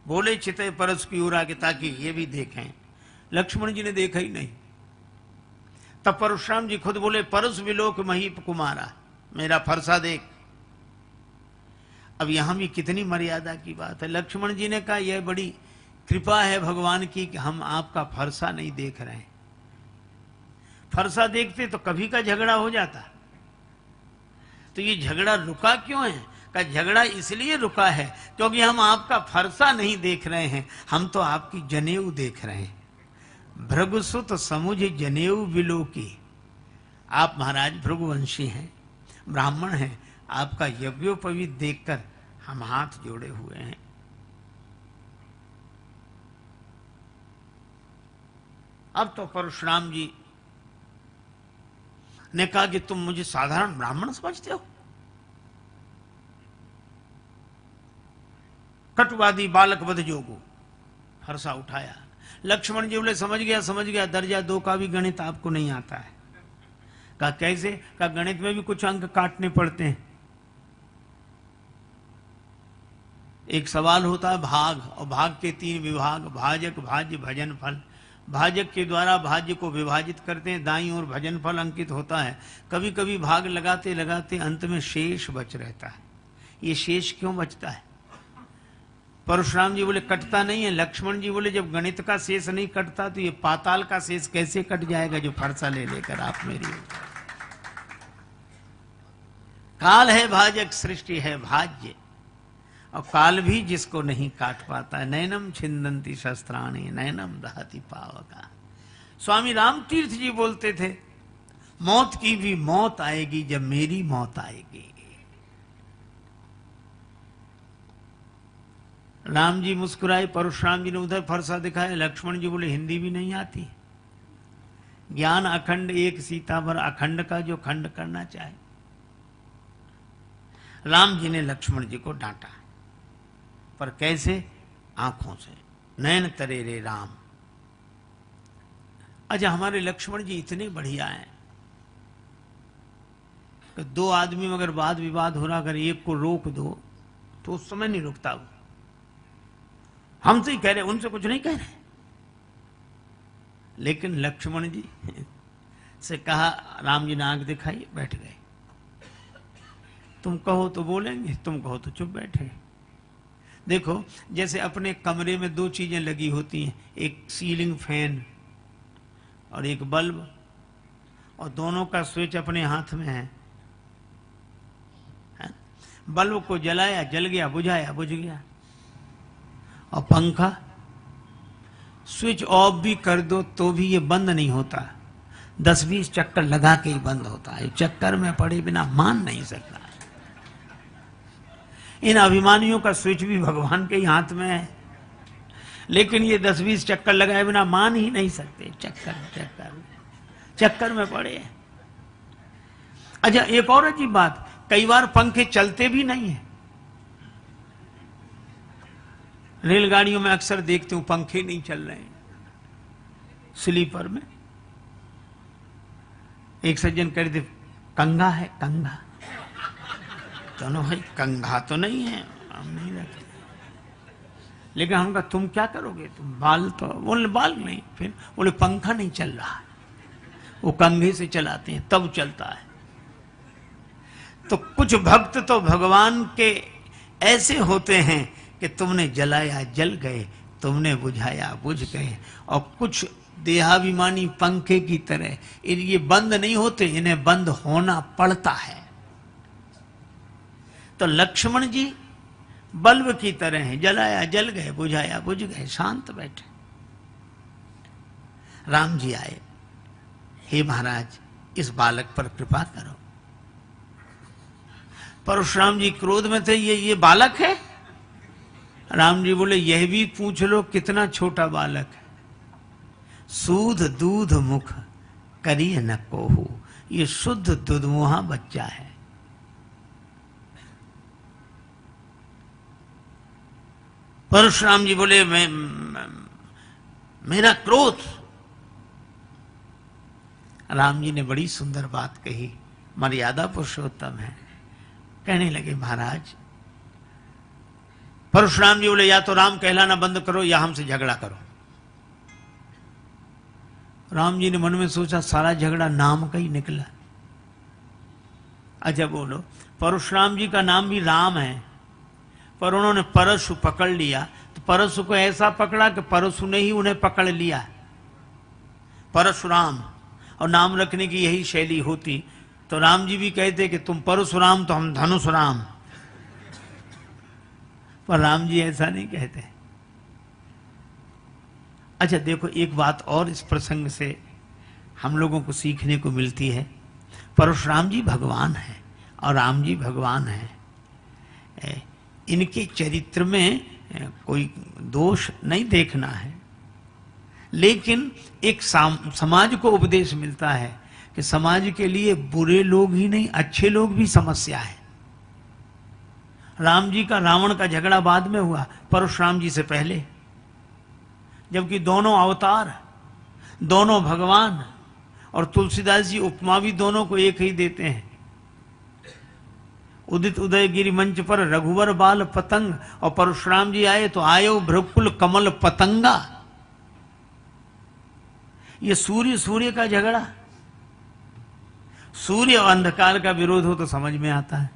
बोले चिते परस की ओर आगे ताकि ये भी देखें। लक्ष्मण जी ने देखा ही नहीं। तब परशुराम जी खुद बोले परस विलोक महीप कुमारा, मेरा फरसा देख। अब यहां भी कितनी मर्यादा की बात है। लक्ष्मण जी ने कहा यह बड़ी कृपा है भगवान की कि हम आपका फरसा नहीं देख रहे हैं। फरसा देखते तो कभी का झगड़ा हो जाता। तो ये झगड़ा रुका क्यों है? का झगड़ा इसलिए रुका है क्योंकि हम आपका फरसा नहीं देख रहे हैं, हम तो आपकी जनेऊ देख रहे हैं। भृगुसुत समुझ जनेऊ विलोकी। आप महाराज भृगुवंशी हैं, ब्राह्मण हैं, आपका यज्ञोपवीत देखकर हम हाथ जोड़े हुए हैं। अब तो परशुराम जी ने कहा कि तुम मुझे साधारण ब्राह्मण समझते हो? कटुवादी बालक वध जोगो। फरसा उठाया। लक्ष्मण जी बोले समझ गया, दर्जा 2 का भी गणित आपको नहीं आता है। कहा कैसे? कहा गणित में भी कुछ अंक काटने पड़ते हैं। एक सवाल होता है भाग, और भाग के 3 विभाग, भाजक, भाज्य, भजन फल। भाजक के द्वारा भाज्य को विभाजित करते हैं, दाईं ओर भजन फल अंकित होता है। कभी कभी भाग लगाते लगाते अंत में शेष बच रहता है। ये शेष क्यों बचता है? परशुराम जी बोले कटता नहीं है। लक्ष्मण जी बोले जब गणित का शेष नहीं कटता तो ये पाताल का शेष कैसे कट जाएगा जो फरसा ले लेकर आप मेरी। काल है भाजक, सृष्टि है भाज्य, और काल भी जिसको नहीं काट पाता है। नैनम छिंदंती शस्त्राणी नैनम दहति पावका। स्वामी राम तीर्थ जी बोलते थे मौत की भी मौत आएगी जब मेरी मौत आएगी। राम जी मुस्कुराए, परशुराम जी ने उधर फरसा दिखाया। लक्ष्मण जी बोले हिंदी भी नहीं आती। ज्ञान अखंड एक सीता भर, अखंड का जो खंड करना चाहे। राम जी ने लक्ष्मण जी को डांटा, पर कैसे? आंखों से। नैन तरे रे राम। अच्छा हमारे लक्ष्मण जी इतने बढ़िया हैं कि 2 आदमी में अगर वाद विवाद हो रहा, अगर एक को रोक दो तो उस समय नहीं रुकता वो। हम तो ही कह रहे, उनसे कुछ नहीं कह रहे। लेकिन लक्ष्मण जी से कहा, राम जी ने आंख दिखाई, बैठ गए। तुम कहो तो बोलेंगे, तुम कहो तो चुप बैठे। देखो जैसे अपने कमरे में 2 चीजें लगी होती हैं, एक सीलिंग फैन और एक बल्ब, और दोनों का स्विच अपने हाथ में है। बल्ब को जलाया, जल गया, बुझाया, बुझ गया। और पंखा स्विच ऑफ भी कर दो तो भी ये बंद नहीं होता, 10-20 चक्कर लगा के ही बंद होता है। चक्कर में पड़े बिना मान नहीं सकता। इन अभिमानियों का स्विच भी भगवान के ही हाथ में है, लेकिन ये 10-20 चक्कर लगाए बिना मान ही नहीं सकते। चक्कर में पड़े हैं। अच्छा एक और अजीब बात, कई बार पंखे चलते भी नहीं है। रेलगाड़ियों में अक्सर देखते हूं पंखे नहीं चल रहे हैं। स्लीपर में एक सज्जन कह रहे थे कंघा है, कंघा। दोनों भाई कंघा तो नहीं है, हम नहीं रखते। लेकिन हम कहा तुम क्या करोगे, तुम बाल तो, बोले बाल नहीं। फिर बोले पंखा नहीं चल रहा है, वो कंघे से चलाते हैं तब चलता है। तो कुछ भक्त तो भगवान के ऐसे होते हैं कि तुमने जलाया जल गए, तुमने बुझाया बुझ गए। और कुछ देहाभिमानी पंखे की तरह ये बंद नहीं होते, इन्हें बंद होना पड़ता है। तो लक्ष्मण जी बल्ब की तरह हैं, जलाया जल गए, बुझाया बुझ गए, शांत बैठे। राम जी आए, हे महाराज इस बालक पर कृपा करो। परशुराम जी क्रोध में थे, ये बालक है? राम जी बोले यह भी पूछ लो कितना छोटा बालक है। सूध दूध मुख करिए न कोहू, ये शुद्ध दुधमुहा बच्चा है। परशुराम जी बोले मेरा क्रोध। राम जी ने बड़ी सुंदर बात कही, मर्यादा पुरुषोत्तम है। कहने लगे महाराज परशुराम जी बोले या तो राम कहलाना बंद करो या हमसे झगड़ा करो। राम जी ने मन में सोचा सारा झगड़ा नाम का ही निकला। अच्छा बोलो, परशुराम जी का नाम भी राम है, पर उन्होंने परशु पकड़ लिया, तो परशु को ऐसा पकड़ा कि परशु ने ही उन्हें पकड़ लिया, परशुराम। और नाम रखने की यही शैली होती, तो राम जी भी कहते कि तुम परशुराम तो हम धनुषराम, पर राम जी ऐसा नहीं कहते। अच्छा देखो, एक बात और इस प्रसंग से हम लोगों को सीखने को मिलती है। परशुराम जी भगवान हैं और राम जी भगवान हैं। इनके चरित्र में कोई दोष नहीं देखना है, लेकिन एक समाज को उपदेश मिलता है कि समाज के लिए बुरे लोग ही नहीं, अच्छे लोग भी समस्या है। राम जी का रावण का झगड़ा बाद में हुआ, परशुराम जी से पहले, जबकि दोनों अवतार, दोनों भगवान, और तुलसीदास जी उपमा भी दोनों को एक ही देते हैं। उदित उदयगिरि मंच पर रघुवर बाल पतंग, और परशुराम जी आए तो आयो भ्रकुल कमल पतंगा। ये सूर्य का झगड़ा, सूर्य और अंधकार का विरोध हो तो समझ में आता है।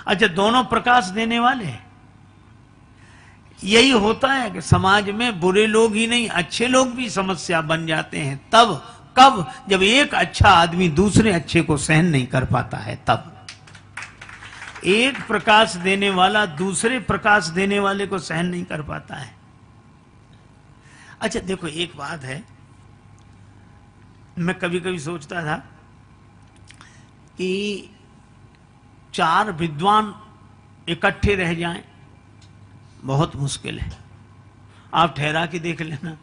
अच्छा, दोनों प्रकाश देने वाले, यही होता है कि समाज में बुरे लोग ही नहीं, अच्छे लोग भी समस्या बन जाते हैं। तब कब? जब एक अच्छा आदमी दूसरे अच्छे को सहन नहीं कर पाता है, तब एक प्रकाश देने वाला दूसरे प्रकाश देने वाले को सहन नहीं कर पाता है। अच्छा देखो, एक बात है, मैं कभी कभी सोचता था कि 4 विद्वान इकट्ठे रह जाएं, बहुत मुश्किल है। आप ठहरा के देख लेना,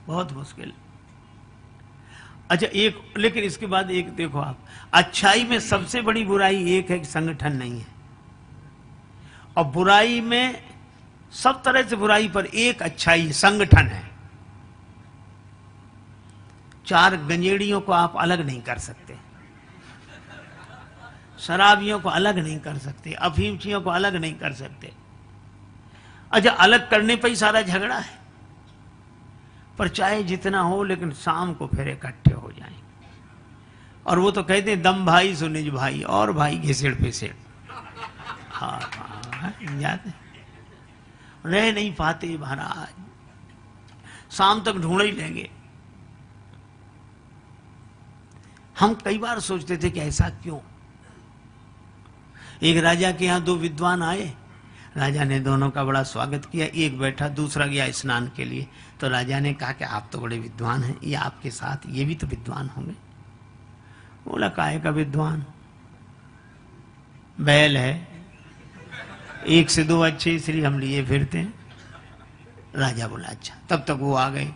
बहुत मुश्किल। अच्छा एक, लेकिन इसके बाद एक देखो आप, अच्छाई में सबसे बड़ी बुराई एक है कि संगठन नहीं है, और बुराई में सब तरह से बुराई पर एक अच्छाई, संगठन है। 4 गंजेड़ियों को आप अलग नहीं कर सकते, शराबियों को अलग नहीं कर सकते, अफीमचियों को अलग नहीं कर सकते। अच्छा, अलग करने पर ही सारा झगड़ा है, पर चाहे जितना हो, लेकिन शाम को फिर इकट्ठे हो जाएंगे। और वो तो कहते हैं दम भाई सो निज भाई, और भाई के सिर पे सिर। हाँ जाते रह नहीं पाते महाराज, शाम तक ढूंढ ही लेंगे। हम कई बार सोचते थे कि ऐसा क्यों। एक राजा के यहाँ 2 विद्वान आए, राजा ने दोनों का बड़ा स्वागत किया। एक बैठा, दूसरा गया स्नान के लिए। तो राजा ने कहा कि आप तो बड़े विद्वान हैं, ये आपके साथ ये भी तो विद्वान होंगे। बोला काहे का विद्वान, बैल है, 1 से 2 अच्छे इसलिए हम लिए फिरते हैं। राजा बोला अच्छा। तब तक वो आ गए।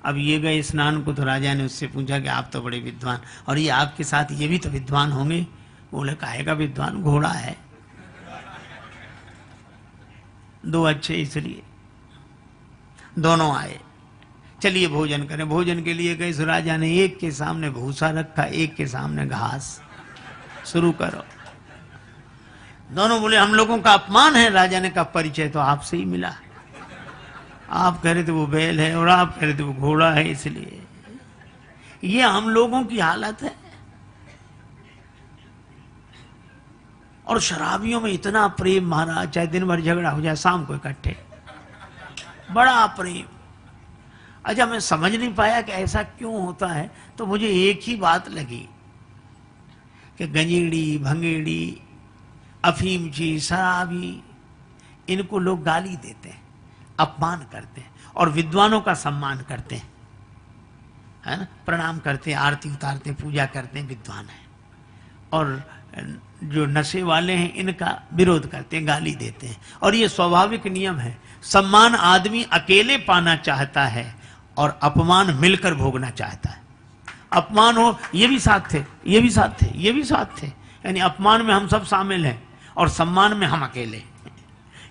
अब ये गए स्नान को, तो राजा ने उससे पूछा कि आप तो बड़े विद्वान, और ये आपके साथ ये भी तो विद्वान होंगे। बोले काहे का विद्वान, घोड़ा है, 2 अच्छे इसलिए। दोनों आए, चलिए भोजन करें। भोजन के लिए गए, राजा ने एक के सामने भूसा रखा, एक के सामने घास। शुरू करो। दोनों बोले हम लोगों का अपमान है। राजा ने कहा परिचय तो आपसे ही मिला, आप कह रहे थे वो बैल है और आप कह रहे थे वो घोड़ा है, इसलिए ये हम लोगों की हालत है। और शराबियों में इतना प्रेम महाराज, चाहे दिन भर झगड़ा हो जाए, शाम को इकट्ठे, बड़ा प्रेम। अच्छा मैं समझ नहीं पाया कि ऐसा क्यों होता है, तो मुझे एक ही बात लगी कि गंजेड़ी, भंगेड़ी, अफीमची, शराबी, इनको लोग गाली देते हैं, अपमान करते हैं, और विद्वानों का सम्मान करते हैं, है ना, प्रणाम करते हैं, आरती उतारते हैं, पूजा करते हैं, विद्वान है। और जो नशे वाले हैं इनका विरोध करते हैं, गाली देते हैं। और ये स्वाभाविक नियम है। सम्मान आदमी अकेले पाना चाहता है और अपमान मिलकर भोगना चाहता है। अपमान हो, ये भी साथ थे, ये भी साथ थे, ये भी साथ थे, यानी अपमान में हम सब शामिल हैं और सम्मान में हम अकेले।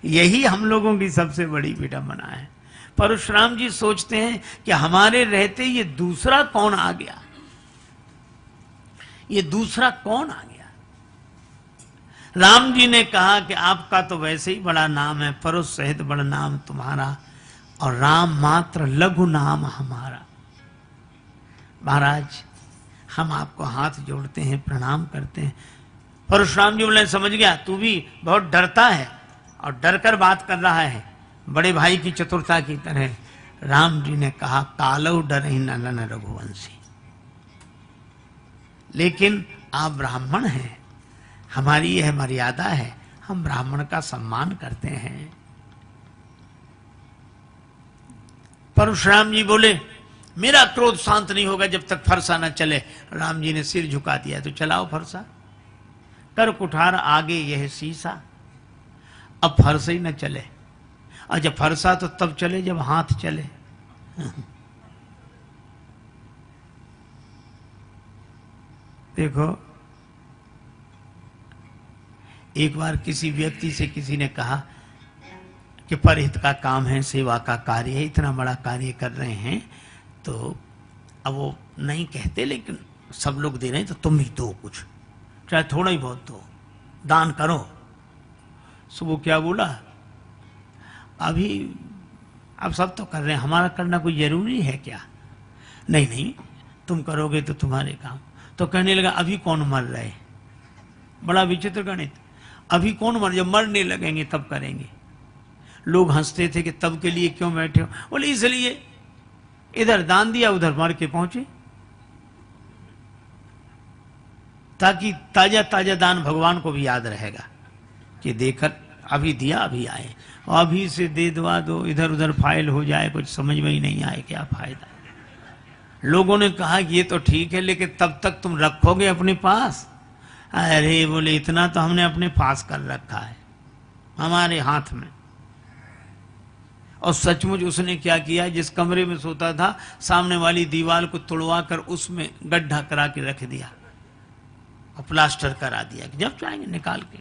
यही हम लोगों की सबसे बड़ी विडंबना है। परशुराम जी सोचते हैं कि हमारे रहते ये दूसरा कौन आ गया, ये दूसरा कौन आ गया। राम जी ने कहा कि आपका तो वैसे ही बड़ा नाम है, परुष सहित बड़ा नाम तुम्हारा, और राम मात्र लघु नाम हमारा। महाराज हम आपको हाथ जोड़ते हैं, प्रणाम करते हैं। परशुराम जी बोले समझ गया, तू भी बहुत डरता है और डर कर बात कर रहा है, बड़े भाई की चतुरता की तरह। राम जी ने कहा कालव डर ही नलन रघुवंशी, लेकिन आप ब्राह्मण हैं, हमारी यह मर्यादा है, हम ब्राह्मण का सम्मान करते हैं। परशुराम जी बोले मेरा क्रोध शांत नहीं होगा जब तक फरसा न चले। राम जी ने सिर झुका दिया, तो चलाओ फरसा। कर कुठार आगे यह शीशा, अब फरसा ही न चले। और जब फरसा तो तब चले जब हाथ चले। देखो, एक बार किसी व्यक्ति से किसी ने कहा कि परहित का काम है, सेवा का कार्य है, इतना बड़ा कार्य कर रहे हैं, तो अब वो नहीं कहते लेकिन सब लोग दे रहे हैं तो तुम भी दो, कुछ चाहे थोड़ा ही बहुत दो, दान करो। सो वो क्या बोला, अभी अब सब तो कर रहे हैं, हमारा करना कोई जरूरी है क्या? नहीं नहीं, तुम करोगे तो तुम्हारे काम। तो कहने लगा अभी कौन मर रहे, बड़ा विचित्र गणित, अभी कौन मर, जब मरने लगेंगे तब करेंगे। लोग हंसते थे कि तब के लिए क्यों बैठे हो, बोले इसलिए इधर दान दिया उधर मर के पहुंचे, ताकि ताजा ताजा दान भगवान को भी याद रहेगा कि देखकर अभी दिया अभी आए, और अभी से दे दवा दो, इधर उधर फाइल हो जाए, कुछ समझ में ही नहीं आए क्या फायदा। लोगों ने कहा कि ये तो ठीक है, लेकिन तब तक तुम रखोगे अपने पास? अरे बोले इतना तो हमने अपने पास कर रखा है, हमारे हाथ में। और सचमुच उसने क्या किया, जिस कमरे में सोता था सामने वाली दीवार को तुड़वा कर उसमें गड्ढा करा के रख दिया और प्लास्टर करा दिया कि जब चाहेंगे निकाल के।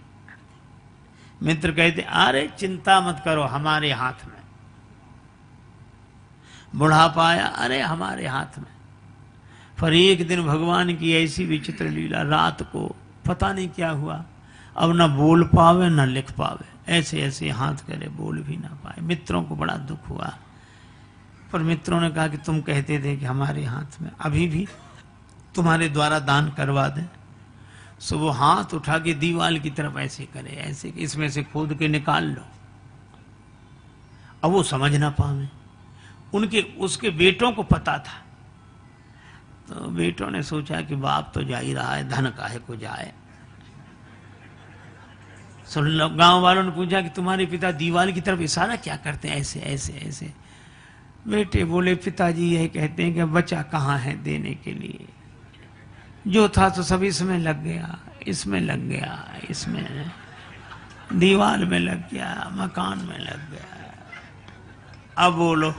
मित्र कहते अरे चिंता मत करो, हमारे हाथ में। बुढ़ापा आया, अरे हमारे हाथ में। पर एक दिन भगवान की ऐसी विचित्र लीला, रात को पता नहीं क्या हुआ, अब न बोल पावे न लिख पावे, ऐसे ऐसे हाथ करे बोल भी ना पाए। मित्रों को बड़ा दुख हुआ, पर मित्रों ने कहा कि तुम कहते थे कि हमारे हाथ में, अभी भी तुम्हारे द्वारा दान करवा दें। सो वो हाथ उठा के दीवार की तरफ ऐसे करे, ऐसे इसमें से खोद के निकाल लो। अब वो समझ ना पावे, उनके उसके बेटों को पता था, तो बेटों ने सोचा कि बाप तो जा ही रहा है, धन काहे को जाए। सुन लो, गांव वालों ने पूछा कि तुम्हारे पिता दीवार की तरफ इशारा क्या करते हैं, ऐसे ऐसे ऐसे। बेटे बोले पिताजी यही कहते हैं कि बचा कहाँ है देने के लिए, जो था तो सब इसमें लग गया, इसमें लग गया, इसमें दीवार में लग गया, मकान में लग गया। अब बोलो,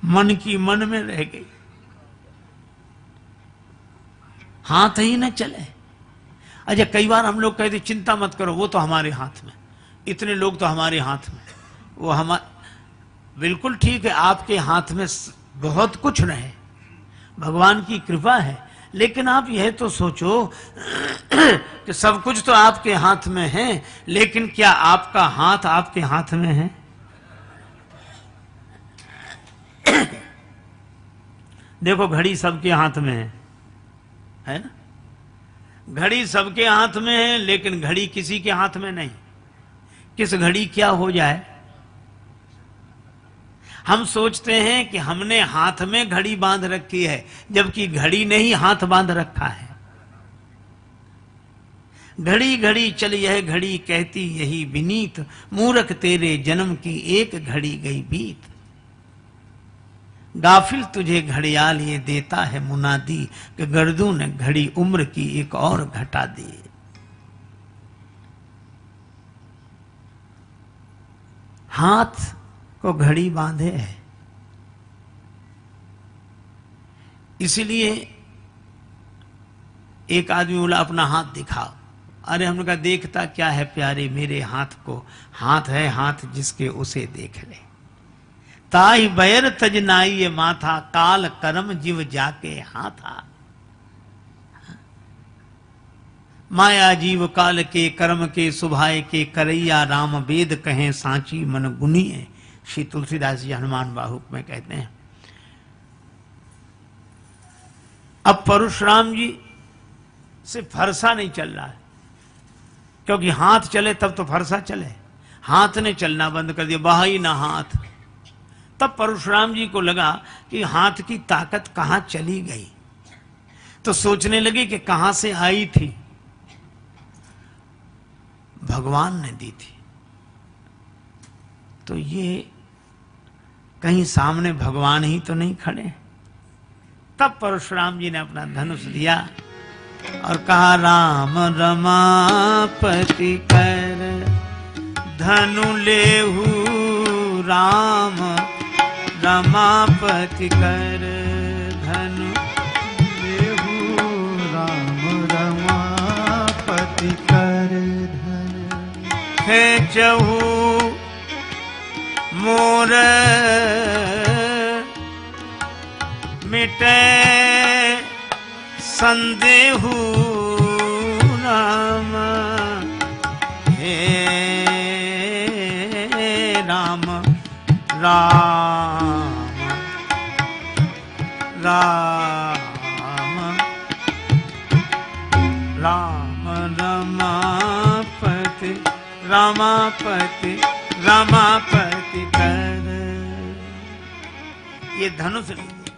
मन की मन में रह गई, हाथ ही न चले। अच्छा, कई बार हम लोग कहते चिंता मत करो, वो तो हमारे हाथ में, इतने लोग तो हमारे हाथ में, वो बिल्कुल ठीक है, आपके हाथ में बहुत कुछ रहे, भगवान की कृपा है, लेकिन आप यह तो सोचो कि सब कुछ तो आपके हाथ में है, लेकिन क्या आपका हाथ आपके हाथ में है? देखो, घड़ी सबके हाथ में है ना? घड़ी सबके हाथ में है, लेकिन घड़ी किसी के हाथ में नहीं। किस घड़ी क्या हो जाए, हम सोचते हैं कि हमने हाथ में घड़ी बांध रखी है, जबकि घड़ी ने ही हाथ बांध रखा है। घड़ी घड़ी चल यह घड़ी कहती यही विनीत, मूर्ख तेरे जन्म की एक घड़ी गई बीत। गाफिल तुझे घड़ियाल ये देता है मुनादी, कि गर्दू ने घड़ी उम्र की एक और घटा दी। हाथ को घड़ी बांधे है, इसीलिए एक आदमी बोला अपना हाथ दिखाओ। अरे हमने कहा देखता क्या है प्यारे मेरे हाथ को, हाथ है हाथ जिसके उसे देख ले। ताई बैर तज नाई माथा, काल करम जीव जाके हाथा। माया जीव काल के कर्म के सुभाए के करैया राम वेद कहें सांची मन गुनिए। श्री तुलसीदास जी हनुमान बाहुक में कहते हैं। अब परशुराम जी से फरसा नहीं चल रहा है, क्योंकि हाथ चले तब तो फरसा चले। हाथ ने चलना बंद कर दिया, बहा ही ना हाथ। तब परशुराम जी को लगा कि हाथ की ताकत कहां चली गई, तो सोचने लगे कि कहां से आई थी। भगवान ने दी थी, तो ये कहीं सामने भगवान ही तो नहीं खड़े। तब परशुराम जी ने अपना धनुष दिया और कहा राम रमापति कर धनु लेहु, राम रमापति कर धनु लेहु, राम रमापति कर धनु खेचहु मोर मिटे संदेहु, राम हे राम राम राम राम रमापति रमापति रमापति कर। ये धनुष लीजिए,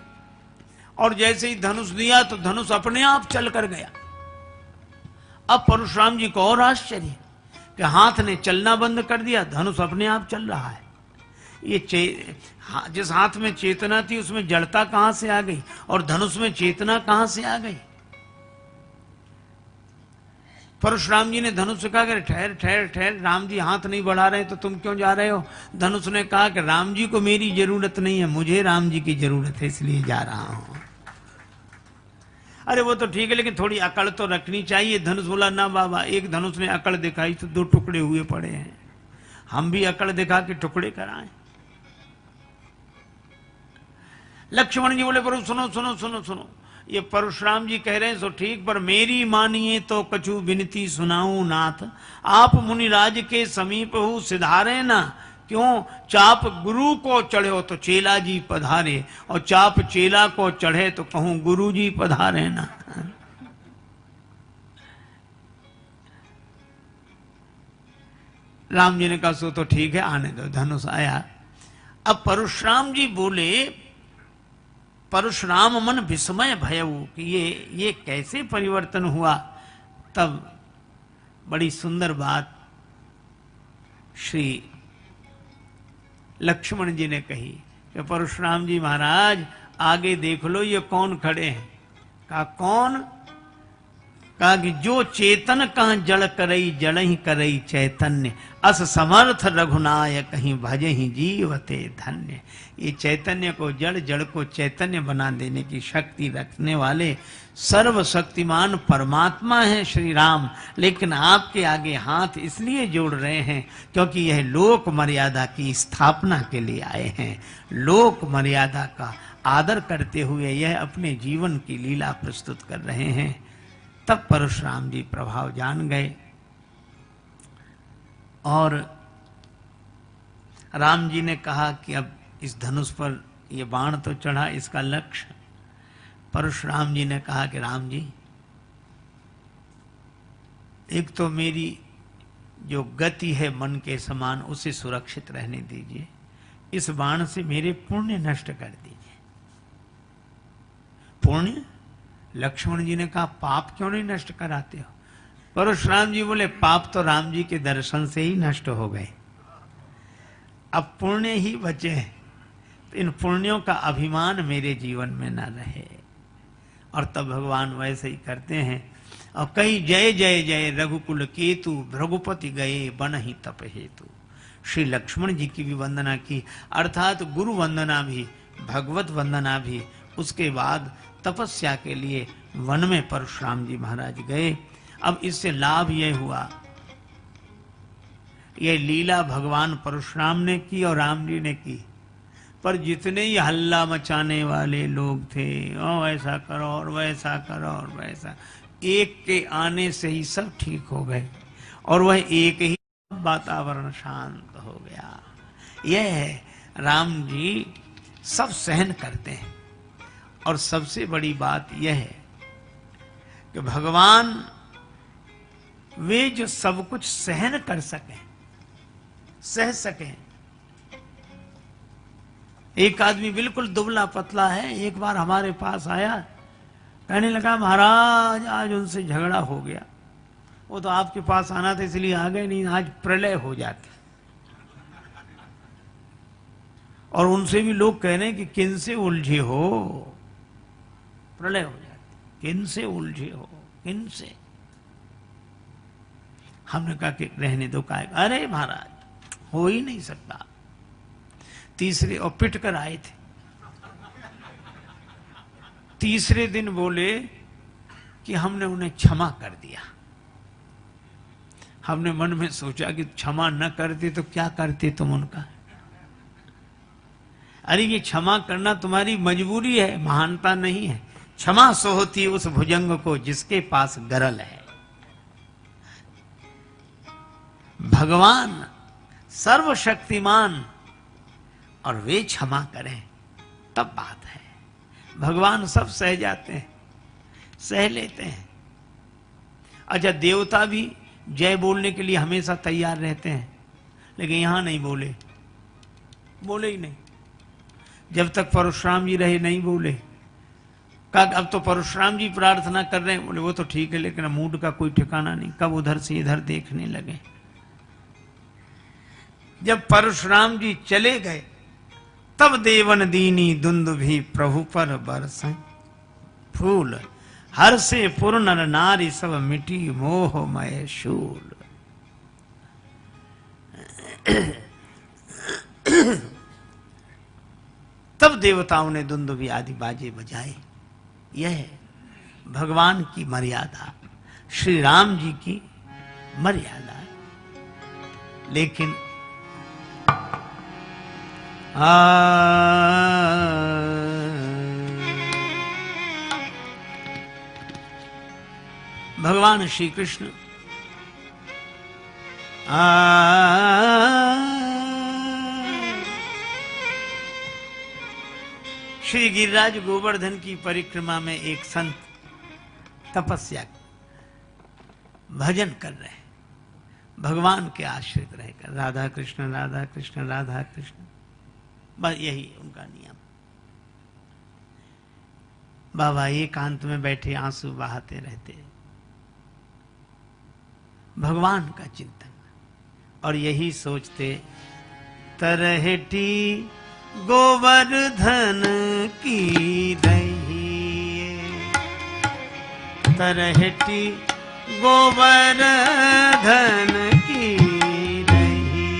और जैसे ही धनुष दिया तो धनुष अपने आप चल कर गया। अब परशुराम जी को और आश्चर्य कि हाथ ने चलना बंद कर दिया, धनुष अपने आप चल रहा है। ये जिस हाथ में चेतना थी उसमें जड़ता कहां से आ गई, और धनुष में चेतना कहां से आ गई। परशुराम जी ने धनुष से कहा कि ठहर ठहर ठहर, राम जी हाथ नहीं बढ़ा रहे तो तुम क्यों जा रहे हो। धनुष ने कहा कि राम जी को मेरी जरूरत नहीं है, मुझे राम जी की जरूरत है, इसलिए जा रहा हूं। अरे वो तो ठीक है, लेकिन थोड़ी अकड़ तो रखनी चाहिए। धनुष बोला ना बाबा, एक धनुष ने अकड़ दिखाई तो दो टुकड़े हुए पड़े हैं, हम भी अकड़ दिखा के टुकड़े कराएं। लक्ष्मण जी बोले पर सुनो सुनो सुनो सुनो, ये परशुराम जी कह रहे हैं सो ठीक, पर मेरी मानिए तो कछु विनती सुनाऊं नाथ। आप मुनिराज के समीप हो सिधारे ना, क्यों चाप गुरु को चढ़े हो तो चेला जी पधारे, और चाप चेला को चढ़े तो कहूं गुरु जी पधारे ना। राम जी ने कहा सो तो ठीक है, आने दो। धनुष आया। अब परशुराम जी बोले, परशुराम मन विस्मय भयऊ कि ये कैसे परिवर्तन हुआ। तब बड़ी सुंदर बात श्री लक्ष्मण जी ने कही कि परशुराम जी महाराज आगे देख लो, ये कौन खड़े हैं। कहा कौन। कहा कि जो चेतन कहां जड़ करई जड़ ही करई चैतन्य, अस समर्थ रघुनायक कहीं भजे ही जीवते धन्य। ये चैतन्य को जड़, जड़ को चैतन्य बना देने की शक्ति रखने वाले सर्वशक्तिमान परमात्मा है श्री राम। लेकिन आपके आगे हाथ इसलिए जोड़ रहे हैं क्योंकि यह लोक मर्यादा की स्थापना के लिए आए हैं। लोक मर्यादा का आदर करते हुए यह अपने जीवन की लीला प्रस्तुत कर रहे हैं। तब परशुराम जी प्रभाव जान गए और राम जी ने कहा कि अब इस धनुष पर यह बाण तो चढ़ा, इसका लक्ष्य। परशुराम जी ने कहा कि राम जी, एक तो मेरी जो गति है मन के समान उसे सुरक्षित रहने दीजिए, इस बाण से मेरे पुण्य नष्ट कर दीजिए। पुण्य? लक्ष्मण जी ने कहा पाप क्यों नहीं नष्ट कराते हो। परशुराम जी बोले पाप तो राम जी के दर्शन से ही नष्ट हो गए, अब पुण्य ही बचे हैं, तो इन पुण्यों का अभिमान मेरे जीवन में न रहे। और तब भगवान वैसे ही करते हैं। और कई जय जय जय रघुकुल केतु, रघुपति गए बन ही तप हेतु। श्री लक्ष्मण जी की भी वंदना की, अर्थात गुरु वंदना भी, भगवत वंदना भी। उसके बाद तपस्या के लिए वन में परशुराम जी महाराज गए। अब इससे लाभ यह हुआ, यह लीला भगवान परशुराम ने की और राम जी ने की, पर जितने ही हल्ला मचाने वाले लोग थे, ओ ऐसा करो और वैसा करो और वैसा, एक के आने से ही सब ठीक हो गए और वह एक ही वातावरण शांत हो गया। यह है राम जी सब सहन करते हैं। और सबसे बड़ी बात यह है कि भगवान वे जो सब कुछ सहन कर सकें, सह सकें। एक आदमी बिल्कुल दुबला पतला है, एक बार हमारे पास आया, कहने लगा महाराज आज उनसे झगड़ा हो गया, वो तो आपके पास आना था इसलिए आ गए, नहीं आज प्रलय हो जाती। और उनसे भी लोग कह रहे हैं कि किन से उलझे हो, प्रलय हो जाती, किन से उलझे हो, किन से। हमने कहा कि रहने दो, का अरे महाराज हो ही नहीं सकता। तीसरे और पिट कर आए थे, तीसरे दिन बोले कि हमने उन्हें क्षमा कर दिया। हमने मन में सोचा कि क्षमा न करते तो क्या करते तुम उनका। अरे ये क्षमा करना तुम्हारी मजबूरी है, महानता नहीं है। क्षमा सो होती उस भुजंग को जिसके पास गरल है। भगवान सर्वशक्तिमान और वे क्षमा करें तब बात है। भगवान सब सह जाते हैं, सह लेते हैं। अच्छा देवता भी जय बोलने के लिए हमेशा तैयार रहते हैं, लेकिन यहां नहीं बोले, बोले ही नहीं। जब तक परशुराम जी रहे नहीं बोले। कहा अब तो परशुराम जी प्रार्थना कर रहे हैं, बोले वो तो ठीक है लेकिन मूड का कोई ठिकाना नहीं, कब उधर से इधर देखने लगे। जब परशुराम जी चले गए तब देवन दीनी दुंद भी प्रभु पर बरसें फूल, हर से पुर नर नारी सब मिटी मोहमय शूल। तब देवताओं ने दुंदुभी आदि बाजे बजाए। यह है भगवान की मर्यादा, श्री राम जी की मर्यादा। लेकिन भगवान श्री कृष्ण श्री गिरिराज गोवर्धन की परिक्रमा में एक संत तपस्या भजन कर रहे हैं, भगवान के आश्रित रहकर, राधा कृष्ण राधा कृष्ण राधा कृष्ण, बस यही उनका नियम। बाबा एकांत में बैठे आंसू बहाते रहते, भगवान का चिंतन, और यही सोचते तरहटी गोवर्धन की रही, तरहटी गोवर्धन की रही,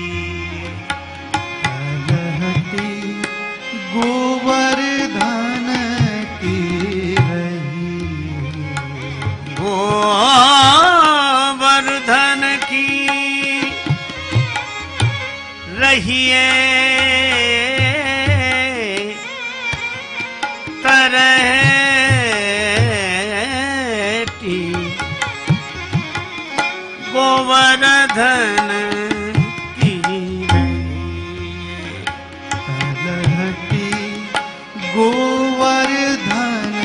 तरहटी गोवर्धन की रही, गोवर्धन की रहिए तरहटी गोवर्धन की तरहटी गोवर्धन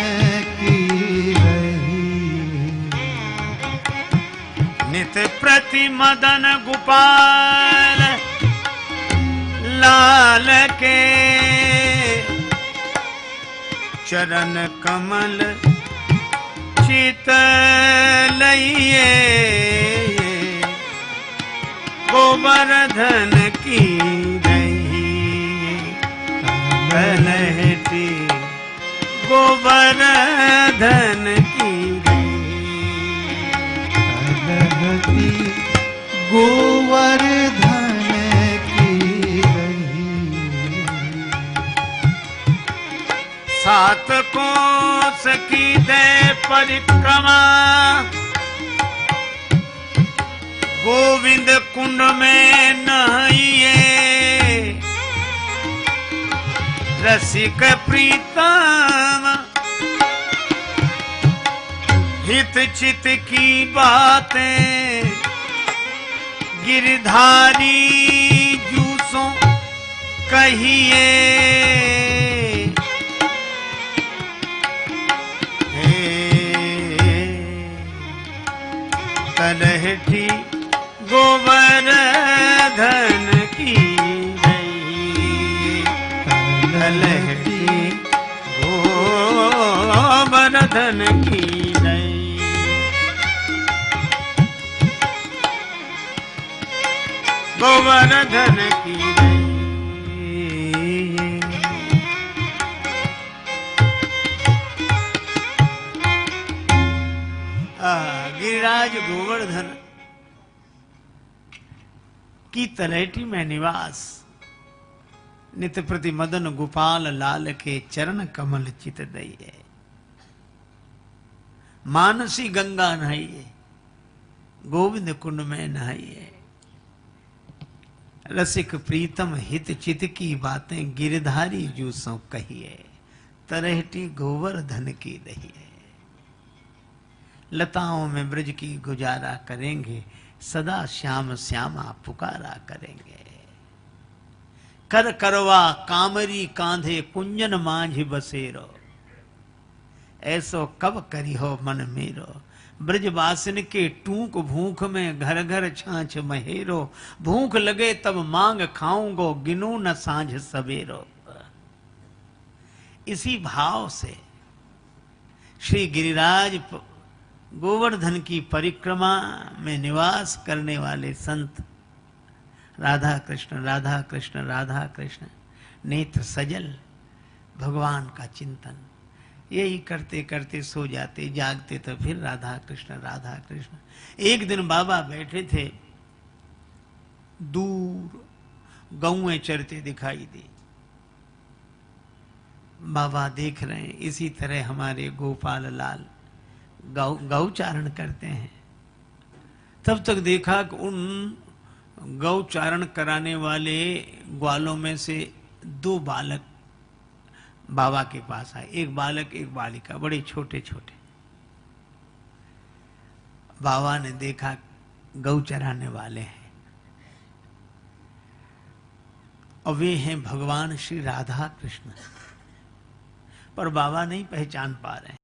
की रही, नित प्रति मदन गोपाल लाल के चरण कमल चित लइए, गोवर्धन की रही तरहटी गोवर्धन की तरहटी गोवर्धन की रही, सात कोस की दे परिक्रमा, गोविंद कुंड में नहाइए, रसिक प्रीतम हित चित की बातें गिरधारी जूसों कहिए, तलहटी गोवर्धन की रही, तलहटी गोवर्धन की रही, गोवर्धन की रही। गिरिराज गोवर्धन की तलहटी में निवास, नित प्रति मदन गोपाल लाल के चरण कमल चित दइए। मानसी गंगा नहाइए, गोविंद कुंड में नहाइए। रसिक प्रीतम हित चित की बातें गिरधारी जूसों कहिए, तलहटी गोवर्धन की दहिए। लताओं में ब्रज की गुजारा करेंगे, सदा श्याम श्यामा पुकारा करेंगे। कर करवा कामरी कांधे कुंजन मांझ बसेरो, ऐसो कब करी हो मन मेरो। ब्रजवासिन के टूक भूख में घर घर छाछ महेरो, भूख लगे तब मांग खाऊंगो गिनू न सांझ सवेरो। इसी भाव से श्री गिरिराज गोवर्धन की परिक्रमा में निवास करने वाले संत राधा कृष्ण राधा कृष्ण राधा कृष्ण, नेत्र सजल भगवान का चिंतन, यही करते करते सो जाते, जागते तो फिर राधा कृष्ण राधा कृष्ण। एक दिन बाबा बैठे थे, दूर गौएं चरते दिखाई दी। बाबा देख रहे हैं, इसी तरह हमारे गोपाल लाल गौचारण करते हैं। तब तक देखा कि उन गौचारण कराने वाले ग्वालों में से दो बालक बाबा के पास आए, एक बालक एक बालिका, बड़े छोटे छोटे। बाबा ने देखा गौ चराने वाले हैं और वे हैं भगवान श्री राधा कृष्ण, पर बाबा नहीं पहचान पा रहे हैं।